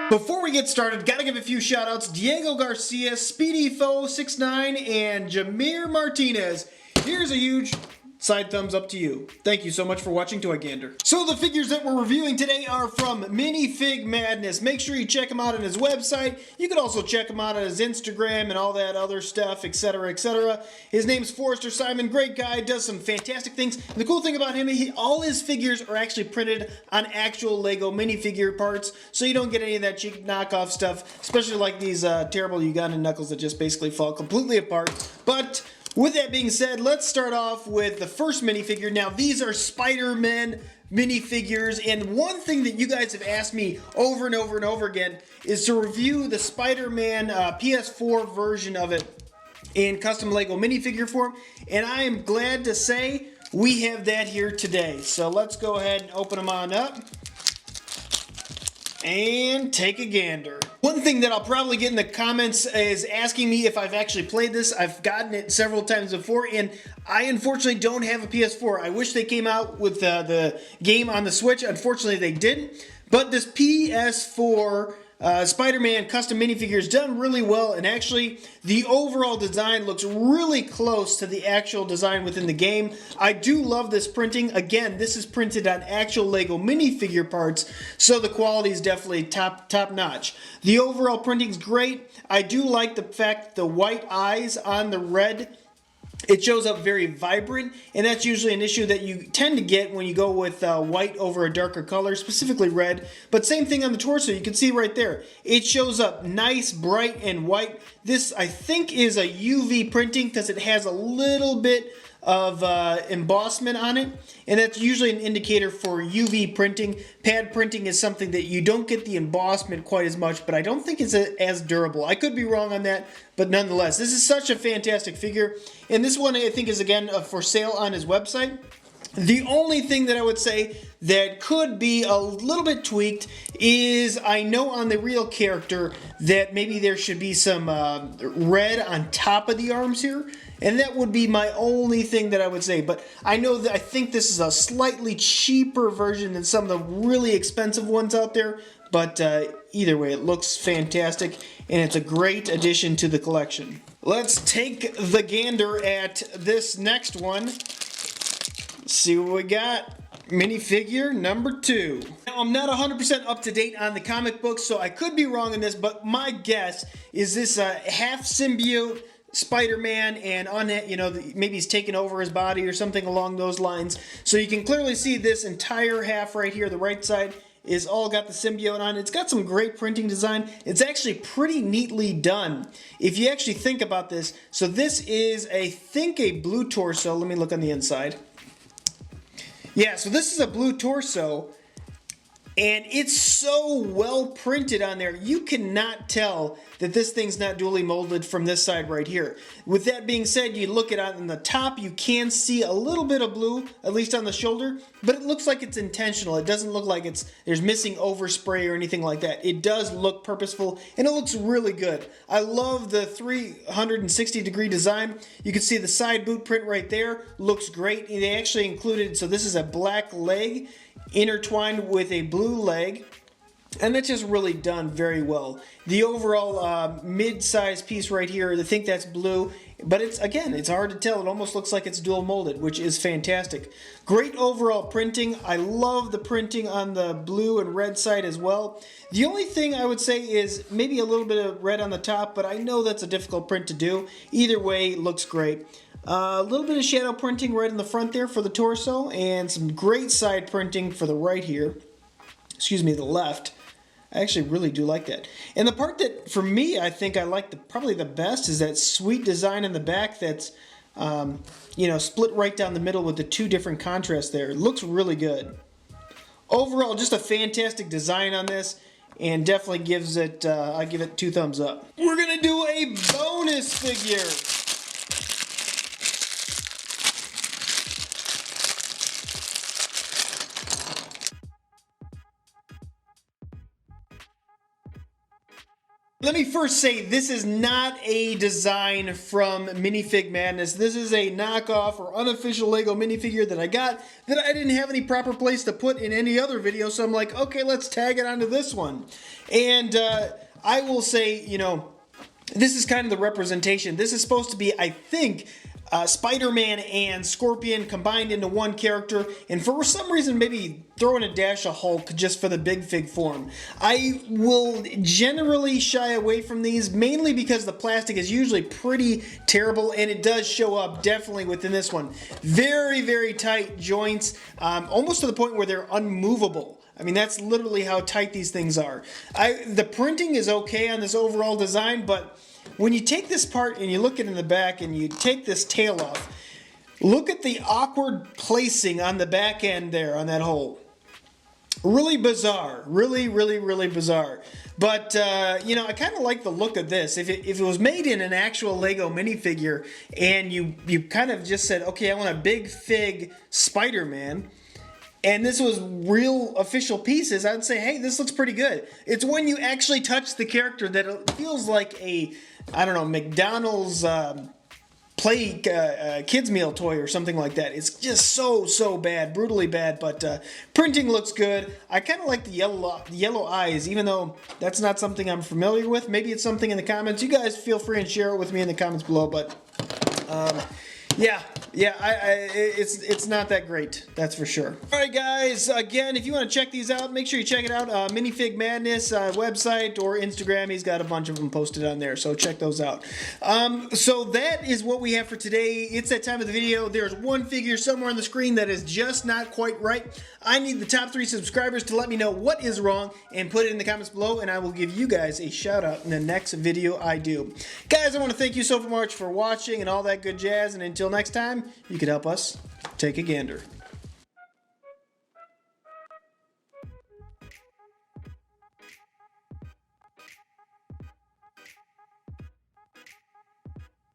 Before we get started, gotta give a few shout outs. Diego Garcia, Speedy Foe 69, and Jameer Martinez. Here's a huge side thumbs up to you. Thank you so much for watching Toy Gander. So the figures that we're reviewing today are from Minifig Madness. Make sure you check him out on his website. You can also check him out on his Instagram and all that other stuff, etc., etc. His name's Forrester Simon. Great guy, does some fantastic things. And the cool thing about him, all his figures are actually printed on actual LEGO minifigure parts, so you don't get any of that cheap knockoff stuff, especially like these terrible Ugandan knuckles that just basically fall completely apart. But with that being said, let's start off with the first minifigure. Now, these are Spider-Man minifigures, and one thing that you guys have asked me over and over and over again is to review the Spider-Man PS4 version of it in custom LEGO minifigure form, and I am glad to say we have that here today. So let's go ahead and open them on up and take a gander. One thing that I'll probably get in the comments is asking me if I've actually played this. I've gotten it several times before, and I unfortunately don't have a PS4. I wish they came out with the game on the Switch. Unfortunately, they didn't. But this PS4 Spider-Man custom minifigure is done really well, and actually the overall design looks really close to the actual design within the game. I do love this printing. Again, this is printed on actual LEGO minifigure parts, so the quality is definitely top notch. The overall printing is great. I do like the fact the white eyes on the red, it shows up very vibrant, and that's usually an issue that you tend to get when you go with white over a darker color, specifically red. But same thing on the torso, you can see right there. It shows up nice, bright, and white. This, I think, is a UV printing because it has a little bit of embossment on it, and that's usually an indicator for UV printing. Pad printing is something that you don't get the embossment quite as much, but I don't think it's as durable. I could be wrong on that, but nonetheless, this is such a fantastic figure, and this one I think is again for sale on his website. The only thing that I would say that could be a little bit tweaked is I know on the real character that maybe there should be some red on top of the arms here, and that would be my only thing that I would say. But I know that I think this is a slightly cheaper version than some of the really expensive ones out there, but either way, it looks fantastic, and it's a great addition to the collection. Let's take the gander at this next one. See what we got. Minifigure number 2. Now, I'm not 100% up to date on the comic books, so I could be wrong on this, but my guess is this half symbiote Spider-Man, and on it, you know, maybe he's taken over his body or something along those lines. So you can clearly see this entire half right here, the right side, is all got the symbiote on. It's got some great printing design. It's actually pretty neatly done if you actually think about this. So this is, I think, a blue torso. Let me look on the inside. Yeah, so this is a blue torso, and it's so well printed on there, you cannot tell that this thing's not dually molded from this side right here. With that being said, you look at it on the top, you can see a little bit of blue, at least on the shoulder, but it looks like it's intentional. It doesn't look like there's missing overspray or anything like that. It does look purposeful, and it looks really good. I love the 360-degree design. You can see the side boot print right there. Looks great. They actually included, so this is a black leg intertwined with a blue leg, and that's just really done very well. The overall mid-size piece right here, I think that's blue, but it's hard to tell. It almost looks like it's dual molded, which is fantastic. Great overall printing. I love the printing on the blue and red side as well. The only thing I would say is maybe a little bit of red on the top, but I know that's a difficult print to do. Either way, it looks great. A little bit of shadow printing right in the front there for the torso, and some great side printing for the right here. Excuse me, the left. I actually really do like that. And the part that, for me, I think I like probably the best is that sweet design in the back that's, you know, split right down the middle with the two different contrasts there. It looks really good. Overall, just a fantastic design on this, and definitely gives it, I give it 2 thumbs up. We're going to do a bonus figure. Let me first say this is not a design from Minifig Madness. This is a knockoff or unofficial LEGO minifigure that I got that I didn't have any proper place to put in any other video, so I'm like, okay, let's tag it onto this one. And I will say, you know, this is kind of the representation. This is supposed to be, I think, Spider-Man and Scorpion combined into one character, and for some reason maybe throw in a dash of Hulk just for the big fig form. I will generally shy away from these, mainly because the plastic is usually pretty terrible, and it does show up definitely within this one. Very, very tight joints, almost to the point where they're unmovable. I mean, that's literally how tight these things are. The printing is okay on this overall design, but when you take this part and you look at it in the back and you take this tail off, look at the awkward placing on the back end there on that hole. Really bizarre. Really, really, really bizarre. But, you know, I kind of like the look of this. If it was made in an actual LEGO minifigure and you kind of just said, okay, I want a big fig Spider-Man, and this was real official pieces, I'd say, hey, this looks pretty good. It's when you actually touch the character that it feels like a, I don't know, McDonald's kids meal toy or something like that. It's just so bad, brutally bad, but printing looks good. I kind of like the yellow eyes, even though that's not something I'm familiar with. Maybe it's something in the comments. You guys feel free and share it with me in the comments below, but yeah, it's not that great, that's for sure. Alright guys, again, if you want to check these out, make sure you check it out. Minifig Madness website or Instagram, he's got a bunch of them posted on there, so check those out. So that is what we have for today. It's that time of the video. There's one figure somewhere on the screen that is just not quite right. I need the top 3 subscribers to let me know what is wrong and put it in the comments below, and I will give you guys a shout out in the next video I do. Guys, I want to thank you so much for watching and all that good jazz, and until next time, you can help us take a gander.